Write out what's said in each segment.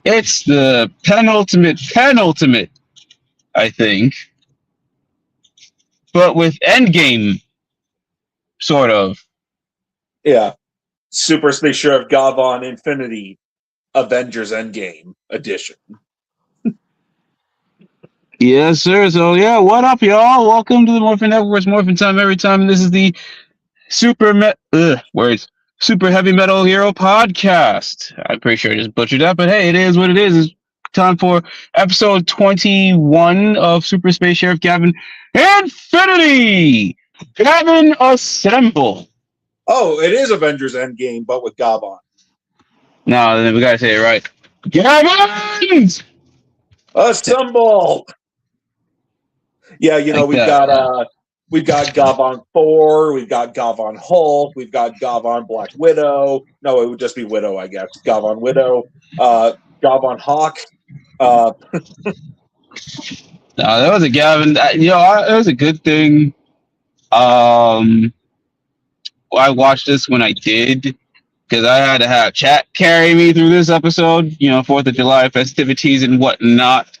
It's the penultimate, I think, but with Endgame, sort of. Yeah. Super Space Sheriff Gavan Infinity Avengers Endgame edition. Yes, sir. So, yeah, what up, y'all? Welcome to the Morphin Network. It's Morphin time every time. This is the Super Heavy Metal Hero podcast. I'm pretty sure I just butchered that, but hey, it is what it is. It's time for episode 21 of Super Space Sheriff Gavin Infinity! Gavin Assemble! Oh, it is Avengers Endgame, but with Gavan. No, then we gotta say it right. Gavin! Assemble! Yeah, Like we've that. got Gavan Thor, we've got Gavan Hulk, we've got Gavan Black Widow. No, it would just be Widow, I guess. Gavan Widow, Gavan Hawk. No, that was a Gavin. It was a good thing. I watched this when I did because I had to have chat carry me through this episode. 4th of July festivities and whatnot.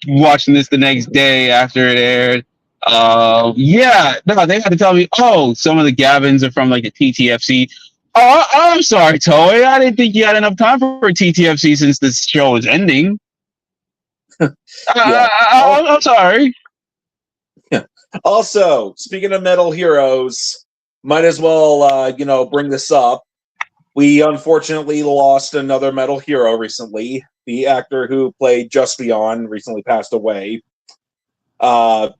Watching this the next day after it aired. No, they had to tell me, oh, some of the Gavins are from like the TTFC. Oh, I'm sorry, Toei. I didn't think you had enough time for TTFC since this show is ending. I'm sorry. Yeah. Also, speaking of metal heroes, might as well, bring this up. We unfortunately lost another metal hero recently. The actor who played Just Beyond recently passed away. I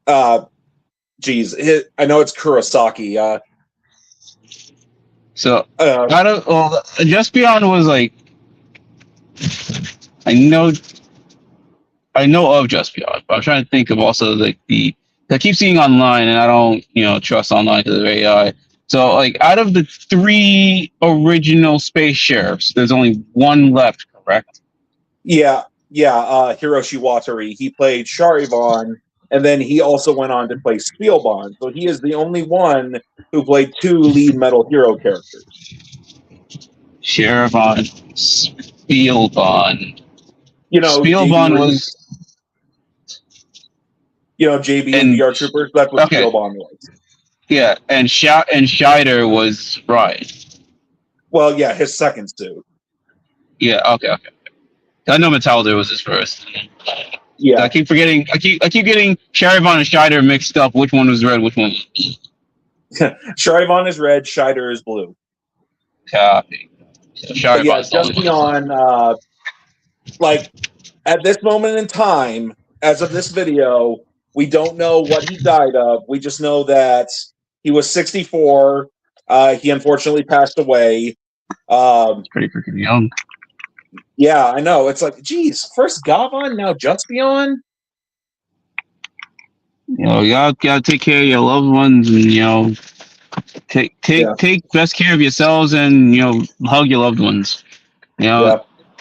know it's Kurosaki. Just Beyond was like, I know of Just Beyond, but I'm trying to think of also like I keep seeing online, and I don't trust online because of AI. So like out of the 3 original Space Sheriffs, there's only one left, correct? Yeah. Hiroshi Watari. He played Charivan, and then he also went on to play Spielbond. So he is the only one who played 2 lead metal hero characters. Charivan, Spielbond. Spielbond was. JB and VR Troopers. That's what Spielbond was. Yeah, and Scheider was Ryan. Well, yeah, his second suit. Yeah, okay. I know Metalder was his first. Yeah, I keep forgetting. I keep getting Charivan and Scheider mixed up. Which one was red? Which one? Charivan is red. Scheider is blue. Copy. So Just Beyond. At this moment in time, as of this video, we don't know what he died of. We just know that he was 64. He unfortunately passed away. Pretty freaking young. Yeah, I know. It's like, geez, first Gavan, now Just Beyond. You gotta take care of your loved ones, and take best care of yourselves, and hug your loved ones.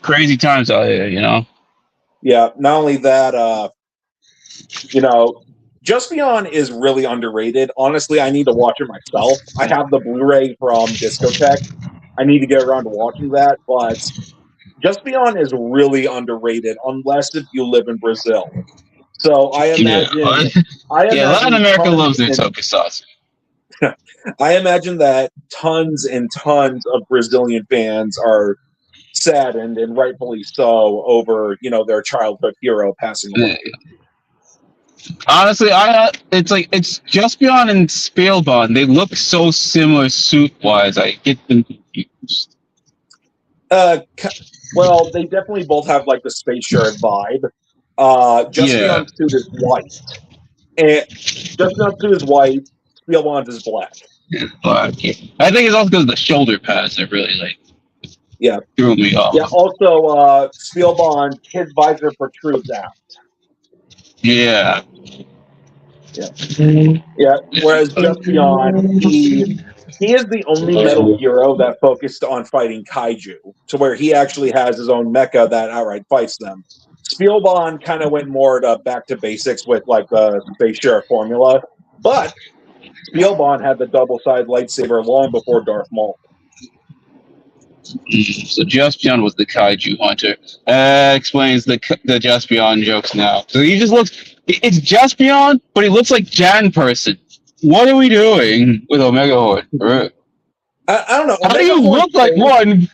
Crazy times out here. Yeah. Not only that, Just Beyond is really underrated. Honestly, I need to watch it myself. I have the Blu-ray from Discotheque. I need to get around to watching that, but Just Beyond is really underrated unless if you live in Brazil. So I imagine Latin America loves their tokusatsu. I imagine that tons and tons of Brazilian fans are saddened, and rightfully so, over their childhood hero passing away. Honestly, it's Just Beyond and Spielbond. They look so similar suit-wise. I get them confused. Well, they definitely both have like the Space Sheriff vibe. Just Beyond's suit is white, and Just Beyond's suit is white. Spielbond's is black. It's black. Yeah. I think it's also because of the shoulder pads that really threw me off. Yeah. Also, Spielbond, his visor protrudes out. Yeah. Whereas Just Beyond, he is the only metal hero that focused on fighting kaiju, to where he actually has his own mecha that outright fights them. Spielbond kind of went more back to basics with like the Space Sheriff formula, but Spielbond had the double-sided lightsaber long before Darth Maul. So Jaspion was the kaiju hunter. Explains the Jaspion jokes now. So he just looks. It's Jaspion, but he looks like Jan person. What are we doing with Omega Horde? I don't know. How do Omega you Horn's look like face, one?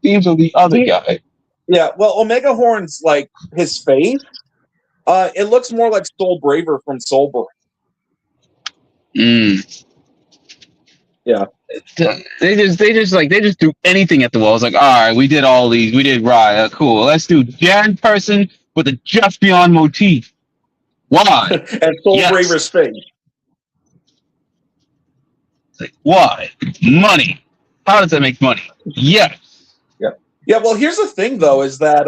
Themes of the other guy. yeah, well, Omega Horn's like his face. It looks more like Soul Braver from Soul Braver. Mm. Yeah. They just threw anything at the wall. It's like, all right, we did all these. We did Raya. Cool. Let's do Jan person with a Jaspion motif. Why? And Soul Yes. Braver's face. Like, why? Money. How does that make money? Yes. Yeah. Yeah, well, here's the thing, though, is that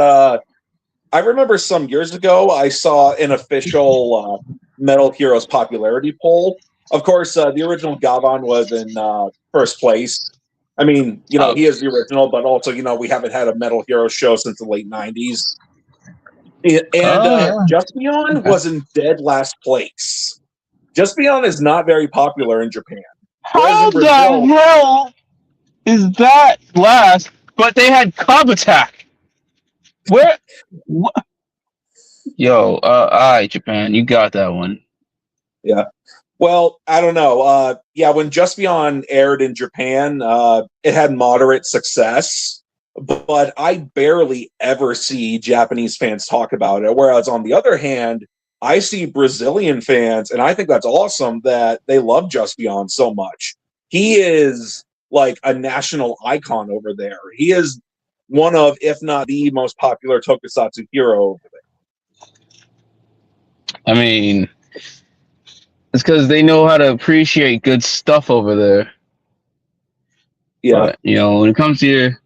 I remember some years ago I saw an official Metal Heroes popularity poll. Of course, the original Gavan was in first place. I mean, he is the original, but also, we haven't had a Metal Heroes show since the late 90s. And Just Beyond was in dead last place. Just Beyond is not very popular in Japan. How the hell is that last? But they had Cub Attack. Where? What? Yo, all right, Japan, you got that one. Yeah. Well, I don't know. Yeah, when Just Beyond aired in Japan, it had moderate success, but I barely ever see Japanese fans talk about it. Whereas on the other hand, I see Brazilian fans, and I think that's awesome that they love Just Beyond so much. He is like a national icon over there. He is one of, if not the most popular tokusatsu hero over there. I mean, it's because they know how to appreciate good stuff over there. Yeah. But, when it comes to your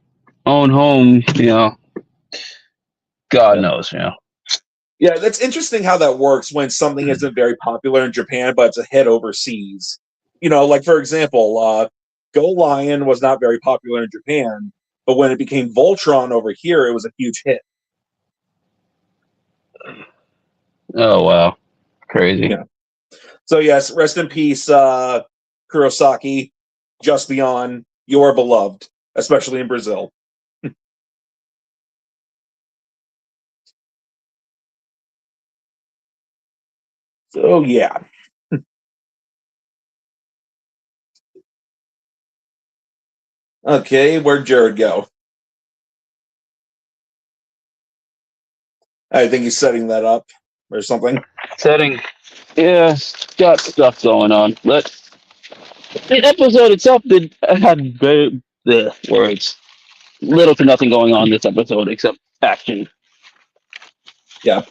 own home, God knows, Yeah, that's interesting how that works when something isn't very popular in Japan, but it's a hit overseas. Like for example, Go Lion was not very popular in Japan, but when it became Voltron over here, it was a huge hit. Oh, wow. Crazy. Yeah. So yes, rest in peace, Kurosaki, Just Beyond, you are beloved, especially in Brazil. So yeah. Okay, where'd Jared go? I think he's setting that up or something. Setting. Yeah, got stuff going on. But the episode itself had very the words. Little to nothing going on this episode except action. Yeah.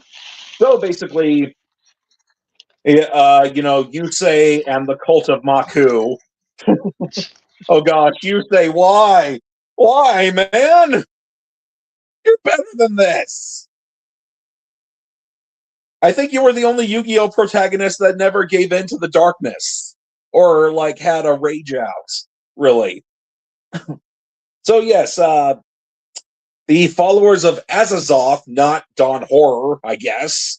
So basically, Yusei and the cult of Maku. Oh gosh, Yusei, why? Why, man? You're better than this. I think you were the only Yu-Gi-Oh protagonist that never gave in to the darkness or like had a rage out, really. So yes, the followers of Azazoth, not Dawn Horror, I guess,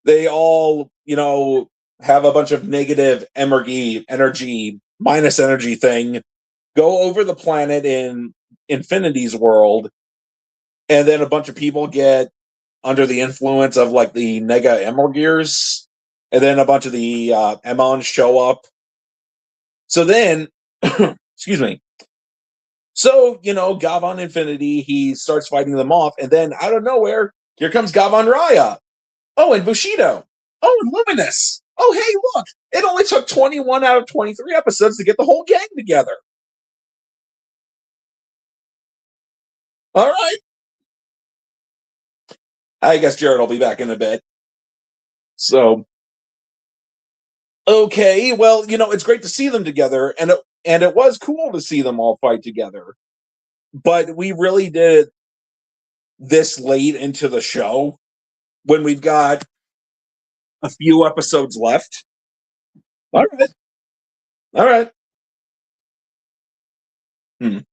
they all, have a bunch of negative energy, minus energy thing, go over the planet in Infinity's world, and then a bunch of people get under the influence of like the Nega Emergears, and then a bunch of the Emons show up. So then, excuse me. So, Gavan Infinity, he starts fighting them off, and then out of nowhere, here comes Gavan Raya. Oh, and Bushido. Oh, and Luminous. Oh, hey, look. It only took 21 out of 23 episodes to get the whole gang together. All right. I guess Jared will be back in a bit. So, okay. Well, it's great to see them together, and it was cool to see them all fight together. But we really did this late into the show when we've got a few episodes left. All right. All right. Hang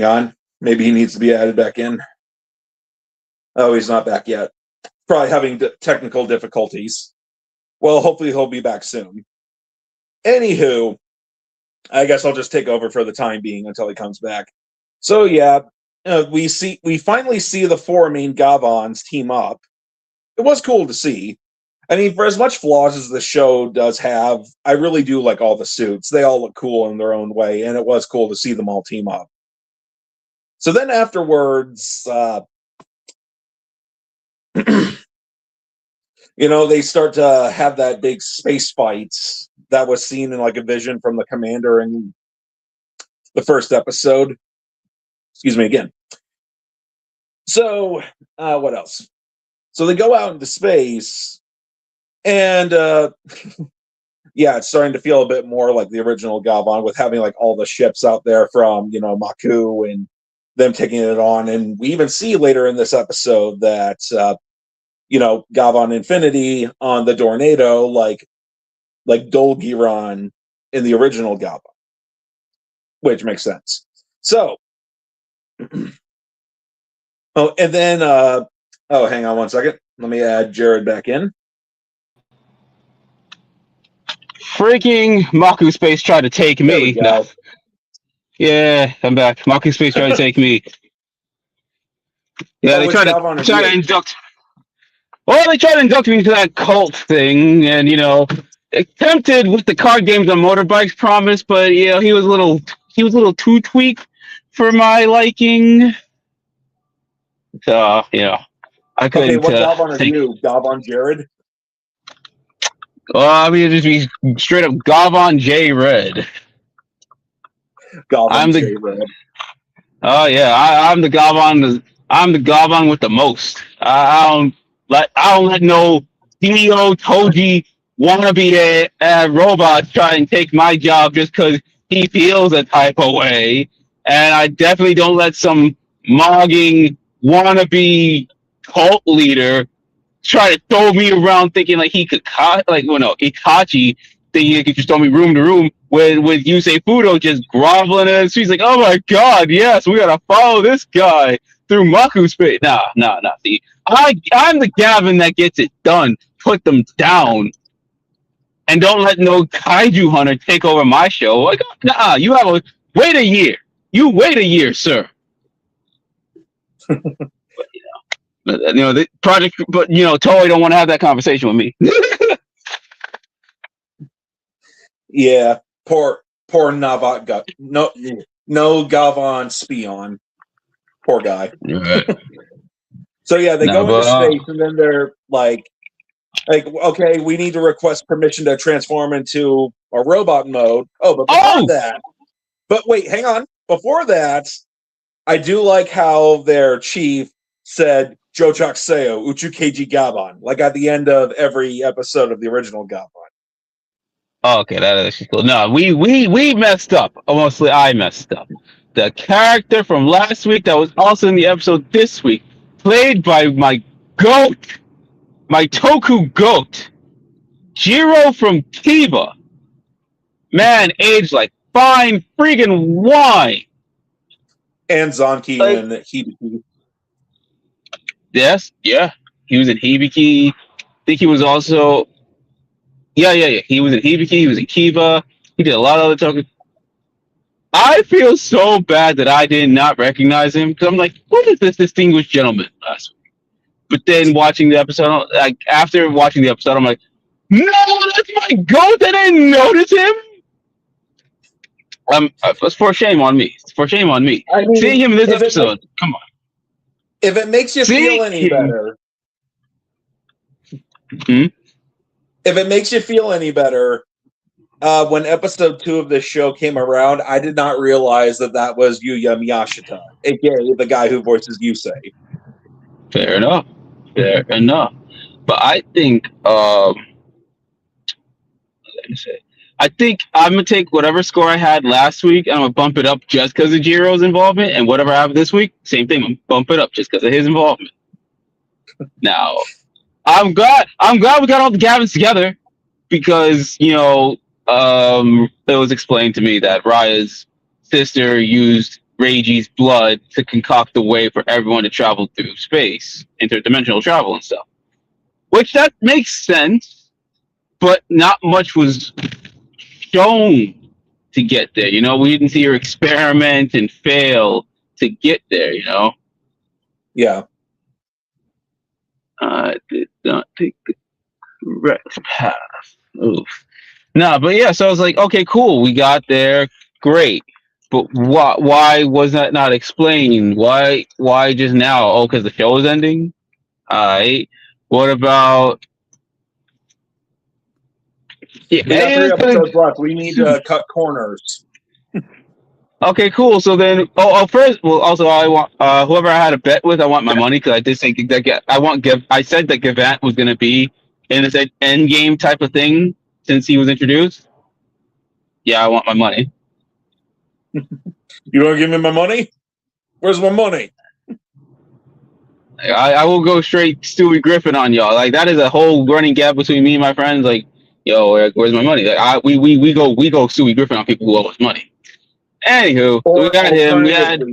on. Maybe he needs to be added back in. Oh, he's not back yet. Probably having technical difficulties. Well, hopefully he'll be back soon. Anywho, I guess I'll just take over for the time being until he comes back. So yeah, we finally see the four main Gavans team up. It was cool to see. I mean, for as much flaws as the show does have, I really do like all the suits. They all look cool in their own way, and it was cool to see them all team up. So then afterwards, they start to have that big space fight that was seen in like a vision from the commander in the first episode. Excuse me again. So, what else? So they go out into space, and yeah, it's starting to feel a bit more like the original Gavan with having like all the ships out there from Maku and them taking it on. And we even see later in this episode that Gavan Infinity on the Tornado, like Dolgiron in the original Gavan, which makes sense. So, and then hang on one second. Let me add Jared back in. Freaking Maku Space tried to take me. No. Yeah, I'm back. Maku Space tried to take me. Yeah, they tried to induct. Well, they tried to induct me into that cult thing, and attempted with the card games on motorbikes promise, but he was a little too tweaked for my liking. So I couldn't. Okay, what Gavan are you? Gavan Jared? Well, I mean, just be straight up Gavan J.R.E.D. Gavan J.R.E.D. Oh yeah, I'm the Gavan. I'm the Gavan with the most. I don't let no Dio Toji wannabe robot try and take my job just because he feels a type of way, and I definitely don't let some mogging wannabe cult leader try to throw me around thinking like he could Itachi thinking he could just throw me room to room with Yusei Fudo just groveling in his feet. He's like, oh my god, yes, we gotta follow this guy through Maku space. Nah. See, I'm the Gavin that gets it done. Put them down. And don't let no kaiju hunter take over my show. Like, nah, you have a wait a year. You wait a year, sir. The project, but Toei don't want to have that conversation with me. Yeah, poor Navat. No Gavan Spion. Poor guy. Right. So yeah, they go into space, and then they're like, okay, we need to request permission to transform into a robot mode. Oh, but before that, but wait, hang on. Before that, I do like how their chief said Jochak Seo, Uchu Keiji Gavan, like at the end of every episode of the original Gavan. Oh, okay, that is cool. No, we messed up. Mostly I messed up. The character from last week that was also in the episode this week, played by my goat, my Toku goat, Jiro from Kiba. Man, aged like fine friggin' wine. And Zanki and Hibiki. Yes, yeah. He was in Hibiki. I think he was also... Yeah. He was in Hibiki, he was in Kiba. He did a lot of other Toku. I feel so bad that I did not recognize him, because I'm like, what is this distinguished gentleman last week? But then watching the episode, after watching the episode, I'm like, no, that's my goat. I didn't notice him. It's for shame on me. It's for shame on me. I mean, seeing him in this episode, come on. If it makes you feel any better, if it makes you feel any better, when episode 2 of this show came around, I did not realize that was Yuya Miyashita, aka the guy who voices Yusei. Fair enough. But I think, let me say, I think I'm gonna take whatever score I had last week and I'm gonna bump it up just because of Jiro's involvement, and whatever I have this week, same thing. I'm gonna bump it up just because of his involvement. Now, I'm glad we got all the Gavins together, because it was explained to me that Raya's sister used Reiji's blood to concoct a way for everyone to travel through space, interdimensional travel and stuff. Which that makes sense, but not much was shown to get there. You know, we didn't see her experiment and fail to get there. You know, Yeah. did not take the correct path. Oof. No, but yeah. So I was like, okay, cool. We got there. Great. But why was that not explained? Why just now? Oh, because the show is ending. Alright. What about? Yeah, We got 3 episodes left. We need to cut corners. Okay, cool. So then, first, well, also, I want whoever I had a bet with, I want my money because I did say that I said that Gavant was going to be in this end game type of thing since he was introduced. Yeah, I want my money. You don't give me my money? Where's my money? I will go straight Stewie Griffin on y'all. Like that is a whole running gap between me and my friends. Like, yo, where's my money? Like, we go Stewie Griffin on people who owe us money. Anywho, we got him. We had.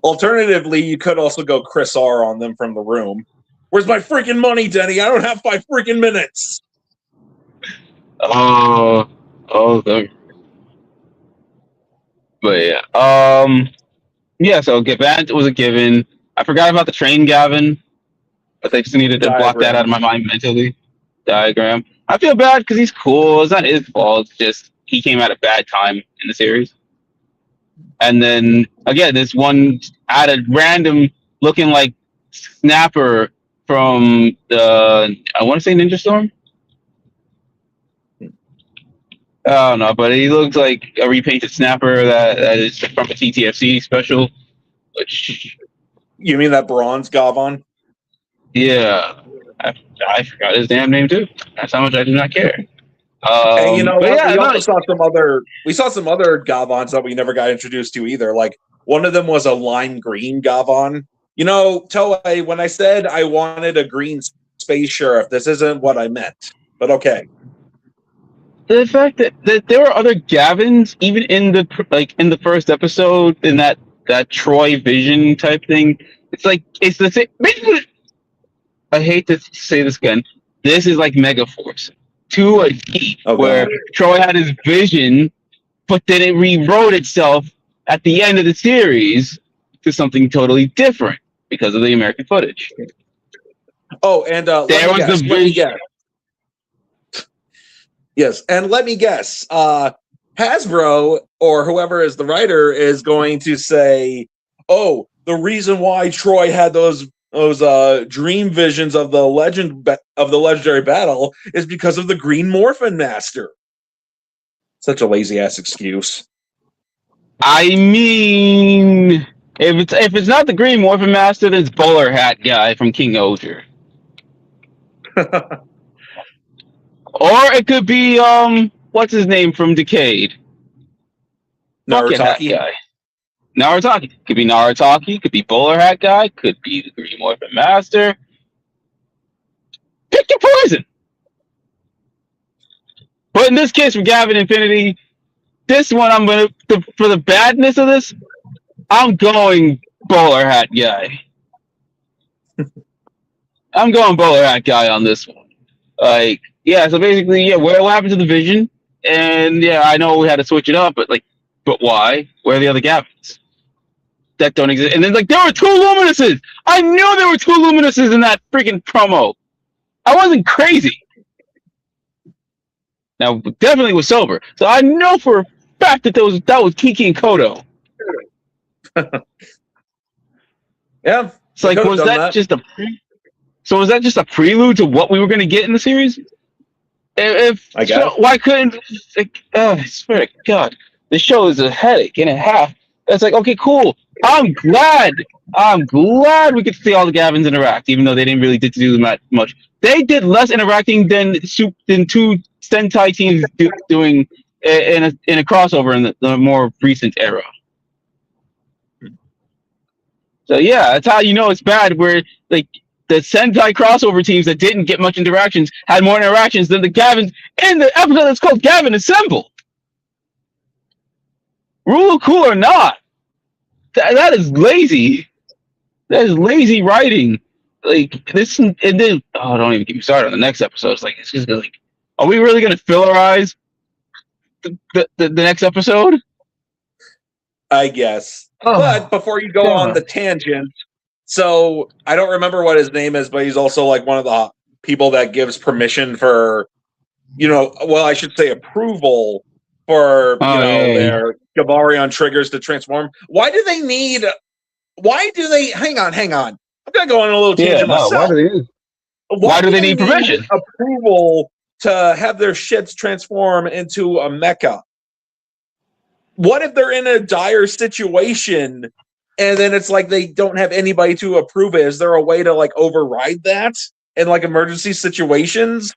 Alternatively, you could also go Chris R on them from the room. Where's my freaking money, Denny? I don't have 5 freaking minutes. Oh, but yeah, yeah. So Gavant was a given. I forgot about the train Gavin, but they just needed to block that out of my mind mentally. Diagram. I feel bad because he's cool. It's not his fault. It's just he came at a bad time in the series. And then again, this one added random looking like Snapper from the I want to say Ninja Storm. I don't know, but he looks like a repainted Snapper that is from a TTFC special. Which you mean that bronze Gavan? Yeah, I forgot his damn name too. That's how much I do not care. And you know what? Yeah, we also saw some other Gavans that we never got introduced to either. Like one of them was a lime green Gavan. You know, Toei, when I said I wanted a green space sheriff, this isn't what I meant. But okay. The fact that there were other Gavins, even in the first episode, in that Troy Vision type thing, it's the same. Basically, I hate to say this again. This is like Megaforce to a T, where Troy had his vision, but then it rewrote itself at the end of the series to something totally different because of the American footage. Oh, and let me guess. Yes, and let me guess. Hasbro or whoever is the writer is going to say, "Oh, the reason why Troy had those dream visions of the legendary battle is because of the Green Morphin Master." Such a lazy ass excuse. I mean, if it's not the Green Morphin Master, then it's Bowler Hat Guy from King Oger. Or it could be what's his name from Decade? Bucket Hat Guy. Narataki. Could be Narataki, could be Bowler Hat Guy, could be the Green Morphin Master. Pick your poison. But in this case, for Gavin Infinity, this one for the badness of this, I'm going Bowler Hat Guy. I'm going Bowler Hat Guy on this one. Like, yeah, so basically, yeah, what happened to the Vision? And yeah, I know we had to switch it up, but why? Where are the other Gavins? That don't exist. And then there were 2 Luminuses! I knew there were 2 Luminuses in that freaking promo. I wasn't crazy. Now, definitely was sober. So I know for a fact that that was Kiki and Kodo. Yeah. It's like, was that just a prelude to what we were going to get in the series? I guess. So, why couldn't? I swear to God, the show is a headache and a half. It's like, okay, cool. I'm glad we could see all the Gavins interact, even though they didn't really get to do that much. They did less interacting than 2 Sentai teams doing in a crossover in the more recent era. So yeah, that's how you know it's bad. Where the Sentai crossover teams that didn't get much interactions had more interactions than the Gavins in the episode that's called Gavin Assemble. Rule cool or not, that is lazy. That is lazy writing. Like this, and then don't even get me started on the next episode. It's just like, are we really gonna fill our eyes? the next episode. I guess. Oh, But before you go on the tangent, so I don't remember what his name is, but he's also like one of the people that gives permission for, well, I should say approval for, their Gavarion triggers to transform. Why do they hang on. I'm going to go on a little tangent myself. Why do they need permission? Approval to have their ships transform into a mecha. What if they're in a dire situation and then it's like they don't have anybody to approve it? Is there a way to like override that in like emergency situations?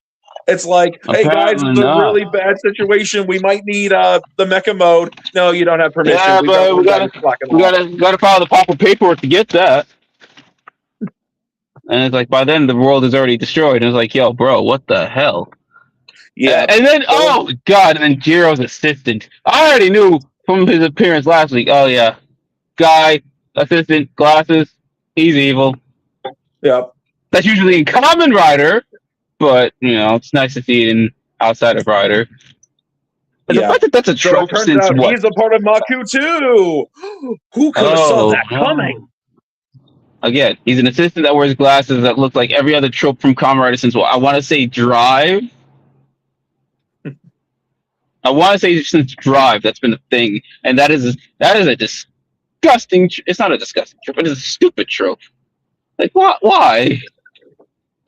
It's like, hey guys, it's a really bad situation. We might need the mecha mode. No, you don't have permission. Yeah, but we gotta file the proper paperwork to get that. And it's like by then the world is already destroyed. And it's like, yo, bro, what the hell? Yeah. And then oh god, and then Jiro's assistant. I already knew from his appearance last week. Oh yeah. Guy, assistant, glasses, he's evil. Yep. That's usually in Kamen Rider, but it's nice to see it in outside of Rider. And the fact that that's a trope since what? He's a part of Maku too. Who could have saw that coming? Again, he's an assistant that wears glasses that look like every other trope from Kamen Rider since I want to say Drive. I want to say since Drive, that's been a thing, and that is a disgusting. It's not a disgusting trope, but it's a stupid trope. Like why?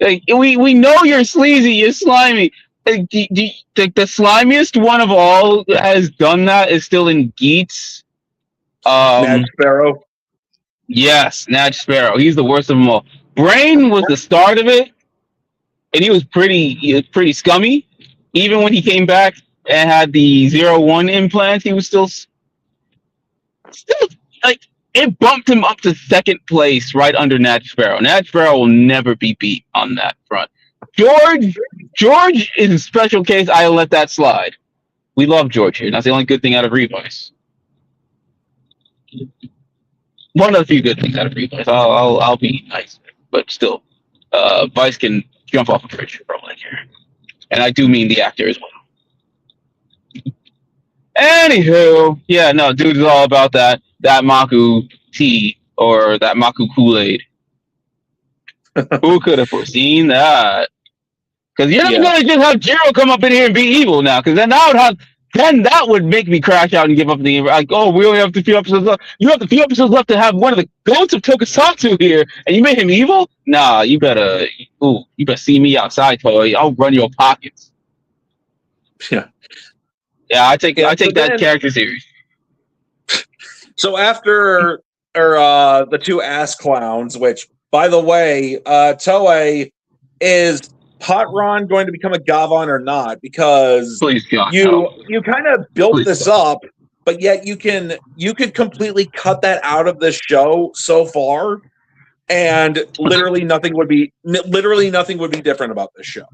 Like we know you're sleazy, you're slimy. Like, the slimiest one of all has done that is still in Skits. Nag Sparrow. Yes, Nag Sparrow. He's the worst of them all. Brain was the start of it, and he was pretty scummy. Even when he came back and had the 01 implants, he was still like it bumped him up to second place right under Nag Sparrow. Nag Sparrow will never be beat on that front. George is a special case. I'll let that slide. We love George here. That's the only good thing out of Revice. One of the few good things out of Revice. I'll be nice, but still, Vice can jump off a bridge from like here, and I do mean the actor as well. Anywho, yeah, no, dude is all about that Maku tea or that Maku Kool-Aid. Who could have foreseen that? Because you're not gonna just have Jiro come up in here and be evil now. Because then that would make me crash out and give up the like. Oh, we only have a few episodes left. You have a few episodes left to have one of the goats of tokusatsu here, and you made him evil? Nah, you better see me outside, toy. I'll run your pockets. Yeah, I take that character series. So after the two ass clowns, which by the way, Toei, is Potron going to become a Gavan or not? Because you kind of built this up, but yet you could completely cut that out of this show so far, and literally nothing would be different about this show.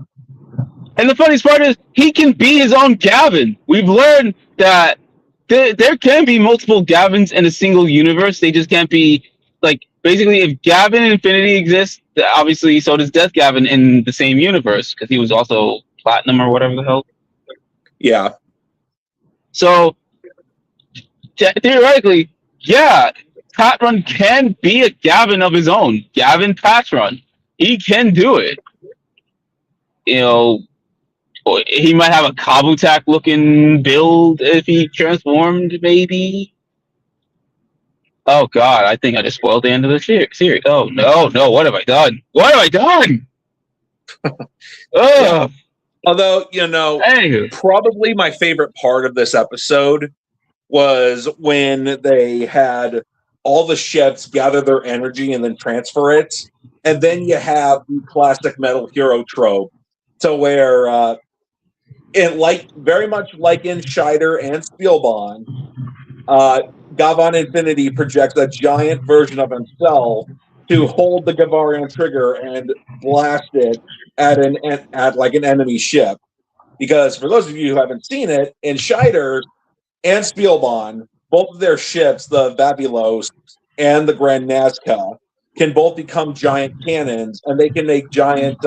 And the funniest part is he can be his own Gavin. We've learned that there can be multiple Gavins in a single universe. They just can't be like basically if Gavin Infinity exists, obviously so does Death Gavin in the same universe because he was also Platinum or whatever the hell. Yeah. So theoretically, yeah, Patron can be a Gavin of his own. Gavin Patron. He can do it. He might have a Kabutak looking build if he transformed, maybe. Oh god, I think I just spoiled the end of the series. Oh no, what have I done? Yeah. Although, probably my favorite part of this episode was when they had all the ships gather their energy and then transfer it. And then you have the classic Metal Hero trope to where very much like in Scheider and Spielbahn, Gavan Infinity projects a giant version of himself to hold the Gavarian trigger and blast it at an enemy ship. Because for those of you who haven't seen it, in Scheider and Spielbahn, both of their ships, the Vabulos and the Grand Nazca, can both become giant cannons, and they can make giant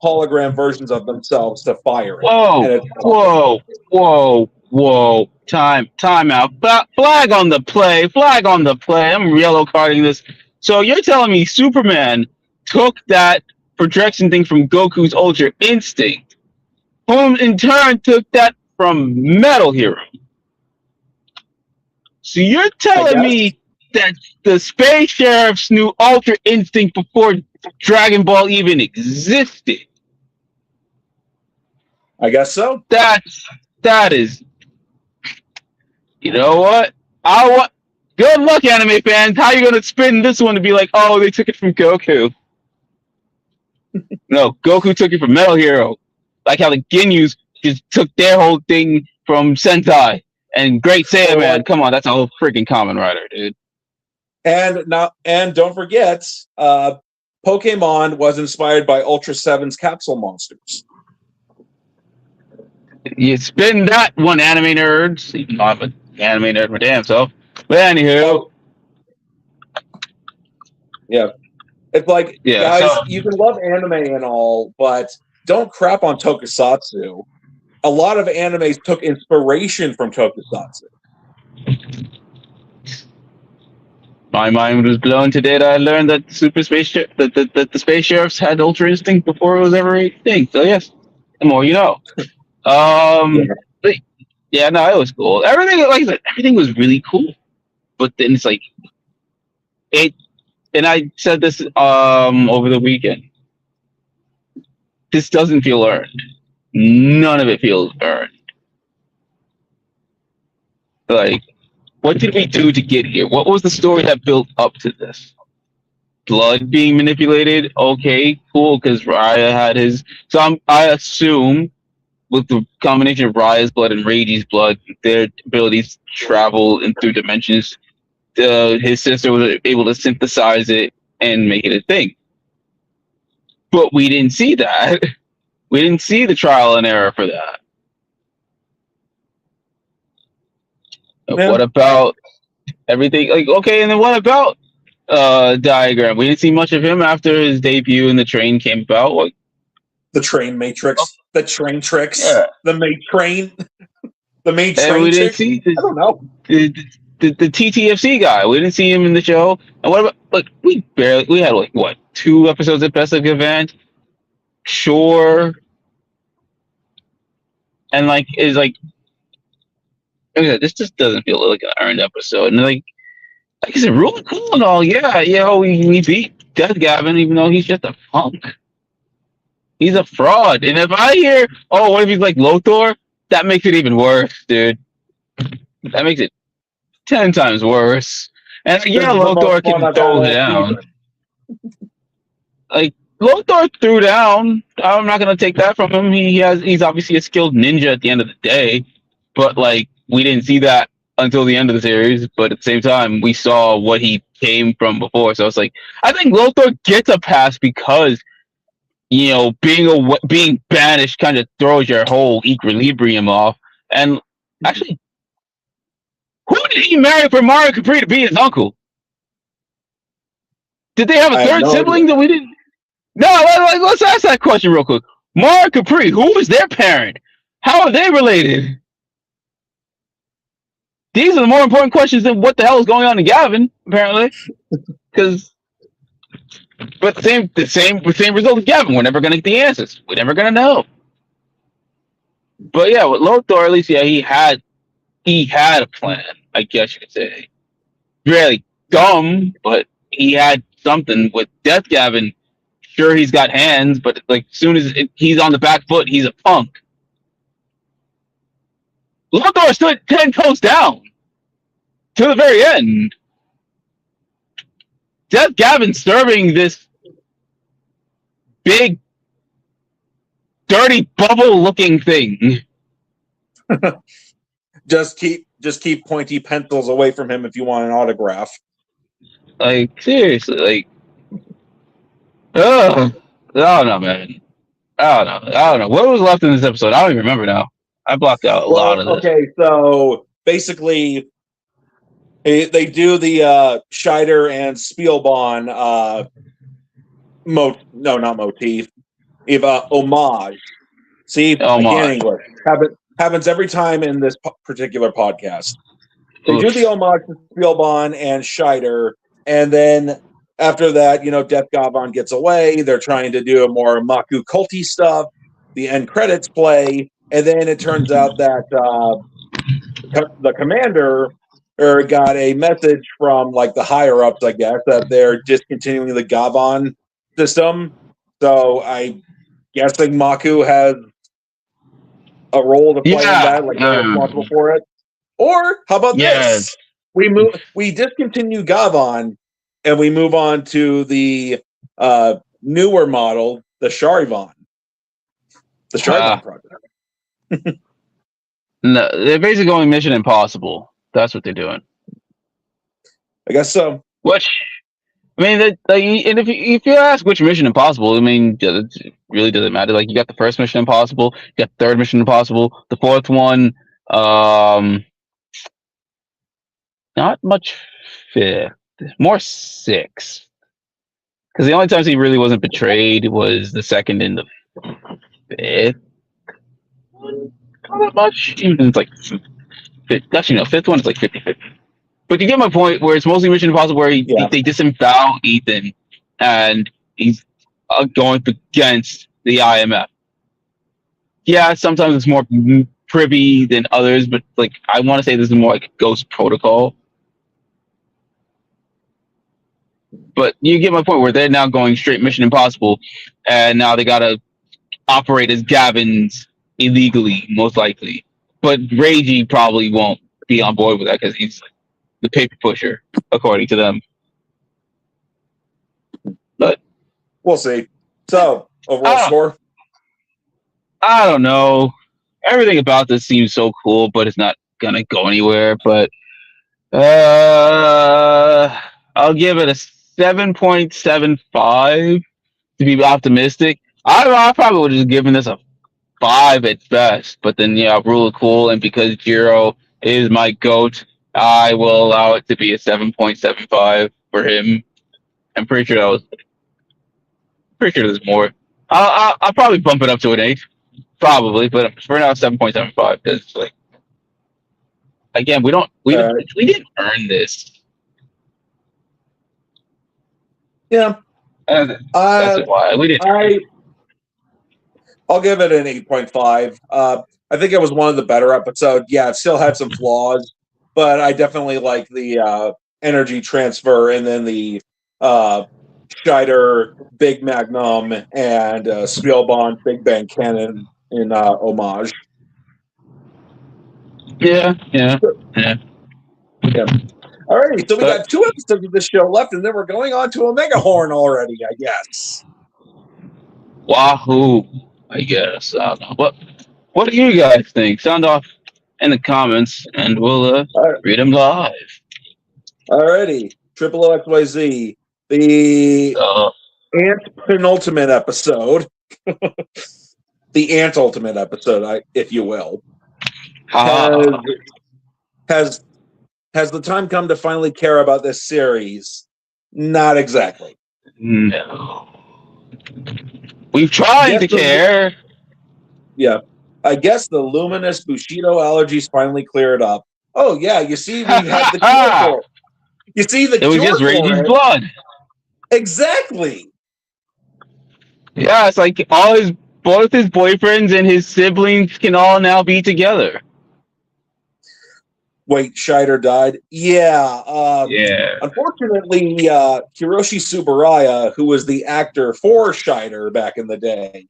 hologram versions of themselves to fire it. Whoa! Whoa, time out. Flag on the play, flag on the play. I'm yellow carding this. So you're telling me Superman took that projection thing from Goku's Ultra Instinct, whom in turn took that from Metal Hero. So you're I telling guess. me that the Space Sheriffs knew Ultra Instinct before Dragon Ball even existed? I guess so. That is, you know what? I want. Good luck, anime fans. How you gonna spin this one to be like, oh, they took it from Goku? No, Goku took it from Metal Hero. Like how the Ginyus just took their whole thing from Sentai. And Great Saiyaman, come on, that's a whole freaking Kamen Rider, dude. And don't forget, Pokemon was inspired by Ultra 7's capsule monsters. You spin that one, anime nerds. Even though I'm an anime nerd my damn self. But anywho. Yeah. It's like, Yeah, guys, so, you can love anime and all, but don't crap on tokusatsu. A lot of animes took inspiration from tokusatsu. my mind was blown today that I learned that that the space sheriffs had Ultra Instinct before it was ever a thing. So yes, the more you know. But, yeah, no, it was cool. Everything, like I said, everything was really cool. But then it's like it, and I said this over the weekend. This doesn't feel earned. None of it feels earned. Like, what did we do to get here? What was the story that built up to this? Blood being manipulated? Okay, cool, because Raya had his. So I assume with the combination of Raya's blood and Reiji's blood, their abilities to travel in through dimensions, his sister was able to synthesize it and make it a thing. But we didn't see that. We didn't see the trial and error for that. Yeah. What about everything? Like, okay, and then what about Diagram? We didn't see much of him after his debut and the train came about. Like, the train matrix, the train tricks, yeah. the main train, the main train. And we didn't see I don't know. The TTFC guy. We didn't see him in the show. And what about, like, we had like what, 2 episodes of SSS Gavan? Sure. And like, it's like, this just doesn't feel like an earned episode. And like I said, really cool and all. Yeah, we beat Death Gavin, even though he's just a punk. He's a fraud. And if I hear, oh, what if he's like Lothar? That makes it even worse, dude. That makes it 10 times worse. And yeah, Lothar can throw down. Like, Lothar threw down. I'm not gonna take that from him. He's obviously a skilled ninja at the end of the day. But like, we didn't see that until the end of the series. But at the same time, we saw what he came from before. So it's like, I think Lothar gets a pass because, you know, being banished kind of throws your whole equilibrium off. And actually, who did he marry for Mario Capri to be his uncle? Did they have a third sibling that we didn't? No, let's ask that question real quick. Mario Capri, who was their parent? How are they related? These are the more important questions than what the hell is going on in Gavin, apparently. But the same result as Gavin. We're never gonna get the answers. We're never gonna know. But yeah, with Lothar, at least, yeah, he had a plan, I guess you could say. Really dumb, but he had something. With Death Gavin, sure, he's got hands, but like, as soon as he's on the back foot, he's a punk. Lothar stood 10 toes down to the very end. Death Gavin serving this big, dirty bubble-looking thing. Just keep pointy pencils away from him if you want an autograph. Like, seriously, like, I don't know, man. I don't know. What was left in this episode? I don't even remember now. I blocked out a lot of this. Okay, so basically, they do the Scheider and Spielbahn not motif, homage. See, homage. I can't English. happens every time in this particular podcast. They Oof. do the homage to Spielbahn and Scheider, and then after that, Death Gavan gets away. They're trying to do a more Maku culty stuff. The end credits play, and then it turns out that the commander got a message from like the higher ups, I guess, that they're discontinuing the Gavan system. So I'm guessing Maku has a role to play in that, like they're responsible for it. Or how about this? We discontinue Gavan and we move on to the newer model, the Charivan. The Charivan project. No, they're basically going Mission Impossible. That's what they're doing. I guess so. Which, I mean, and if you ask which Mission Impossible, I mean, it really doesn't matter. Like, you got the first Mission Impossible, you got the third Mission Impossible, the fourth one, not much fifth, more sixth. Because the only times he really wasn't betrayed was the second and the fifth. Not that much. Even it's like, actually, no, fifth one is like 50-50. But you get my point, where it's mostly Mission Impossible, where they disavow Ethan, and he's going against the IMF. Yeah, sometimes it's more privy than others, but like I want to say this is more like Ghost Protocol. But you get my point, where they're now going straight Mission Impossible, and now they gotta operate as Gavins illegally, most likely. But Reiji probably won't be on board with that because he's the paper pusher, according to them. But we'll see. So, overall score? I don't know. Everything about this seems so cool, but it's not gonna go anywhere. But I'll give it a 7.75 to be optimistic. I probably would have just given this a 5 at best. But then rule of cool, and because Jiro is my GOAT, I will allow it to be a 7.75 for him. I'm pretty sure there's more. I'll probably bump it up to an 8, probably, but for now 7.75 because like again we didn't earn this. Yeah, that's why we didn't. I'll give it an 8.5. I think it was one of the better episodes. Yeah, it still had some flaws, but I definitely like the energy transfer and then the Scheider Big Magnum and Spielbahn Big Bang Cannon in homage. Yeah. Alrighty, so we got 2 episodes of this show left, and then we're going on to Omega Horn already, I guess. Wahoo! I guess. I don't know. What do you guys think? Sound off in the comments, and we'll read them live. Alrighty, Triple OXYZ, the penultimate episode, the ultimate episode, if you will, has the time come to finally care about this series? Not exactly. No. We've tried to care. Yeah. I guess the luminous Bushido allergies finally cleared up. Oh, yeah. You see, we had the cure for it. You see, it was just Reiji's blood. Exactly. Yeah, it's like both his boyfriends and his siblings can all now be together. Wait, Scheider died? Yeah. Yeah. Unfortunately, Hiroshi Tsuburaya, who was the actor for Scheider back in the day,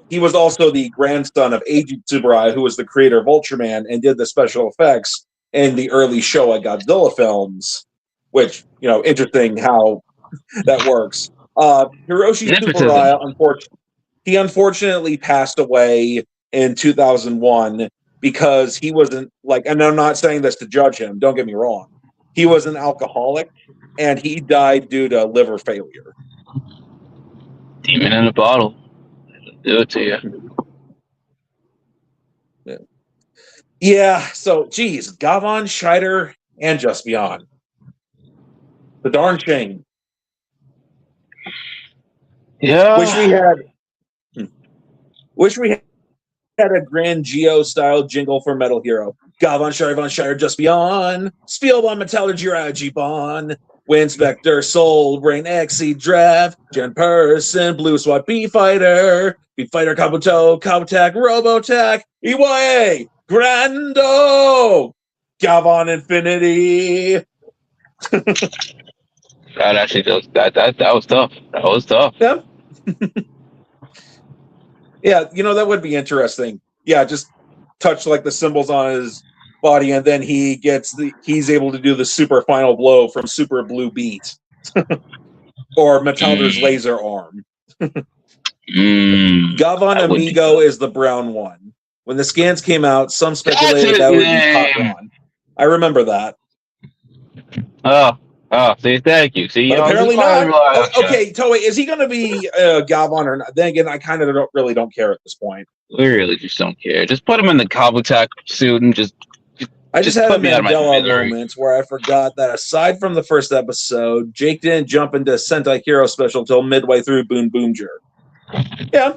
he was also the grandson of Eiji Tsuburaya, who was the creator of Ultraman and did the special effects in the early Showa Godzilla films, which, interesting how that works. Hiroshi Tsuburaya, unfortunately passed away in 2001 because he wasn't and I'm not saying this to judge him, don't get me wrong. He was an alcoholic and he died due to liver failure. Demon in a bottle. Do it to you. Yeah, so geez, Gavan, Scheider, and Just Beyond. The darn shame. Yeah. Wish we had had a Grand Geo-style jingle for Metal Hero. Gavan Shire von Shire just beyond. Spielbahn Metallurgy Rajibon. Winspector, Soul, Brain Exceed, Draft, Gen Person, Blue SWAT, B-Fighter, B-Fighter, Kabuto, Kabutak, Robotac, EYA, Grando, Gavan Infinity. That actually does that was tough. That was tough. Yeah. Yeah, that would be interesting. Yeah, just touch like the symbols on his body, and then he's able to do the super final blow from Super Blue Beat. Or Metalder's laser arm. Gavan Amigo is the brown one. When the scans came out, some speculated that would be Hot Ron. I remember that. Oh, see, thank you. See, but apparently not. Okay, Toei, is he going to be Gavan or not? Then again, I kind of don't care at this point. We really just don't care. Just put him in the Kabutak suit and I just had a Mandela moment where I forgot that aside from the first episode, Jake didn't jump into Sentai Hero Special until midway through Boom Boomger. Yeah.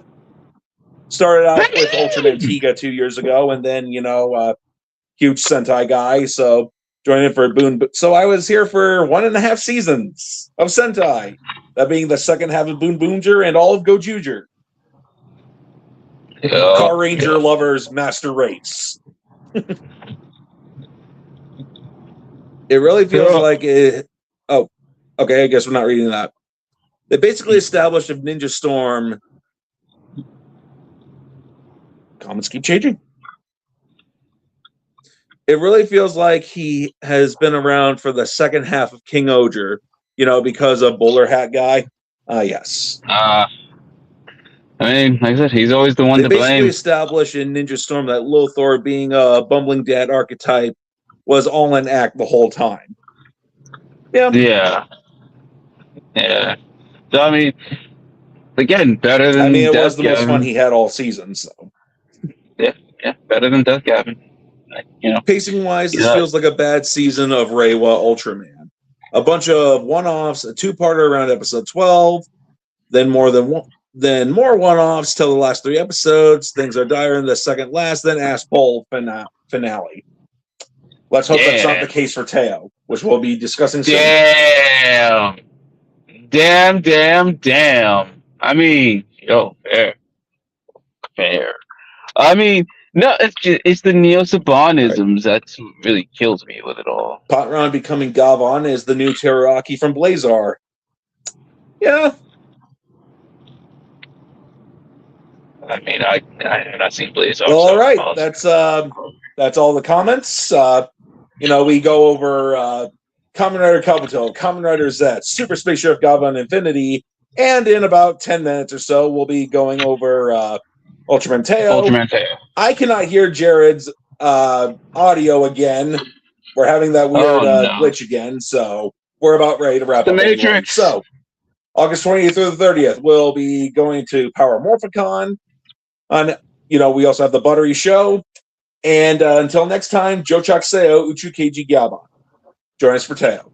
Started out with Ultraman Tiga 2 years ago, and then, huge Sentai guy, so joined in for Boom. So I was here for 1.5 seasons of Sentai, that being the second half of Boom Boomger and all of Gojuger. Car Ranger Lovers Master Race. It really feels like it. Oh, okay. I guess we're not reading that. They basically established if Ninja Storm. Comments keep changing. It really feels like he has been around for the second half of King Oger, because of Bowler Hat Guy. Yes. I mean, like I said, he's always the one to blame. They basically established in Ninja Storm that Lothar, being a bumbling dad archetype, was all in act the whole time. Yeah. So, I mean, again, better than it was the most fun he had all season, so. Yeah, better than Death Gavin. Pacing-wise, this feels like a bad season of Reiwa Ultraman. A bunch of one-offs, a two-parter around episode 12, then more one-offs till the last 3 episodes. Things are dire in the second last, then Asshole finale. Let's hope that's not the case for Teo, which we'll be discussing soon. Damn. I mean, fair. I mean, no, it's the Neo-Sabanisms that really kills me with it all. Patron becoming Gavan is the new Teraraki from Blazar. Yeah. I mean, I've not seen Blazar. Well, all right. That's all the comments. We go over Kamen Rider Kabuto, Kamen Rider Z, Super Space Sheriff Gavan Infinity, and in about 10 minutes or so, we'll be going over Ultraman Teo. I cannot hear Jared's audio again. We're having that weird glitch again, so we're about ready to wrap up. The Matrix. Anyway. So, August 28th through the 30th, we'll be going to Power Morphicon. We also have the Buttery Show. And until next time, Jochak Seo Uchu Keiji Gaban. Join us for Teo.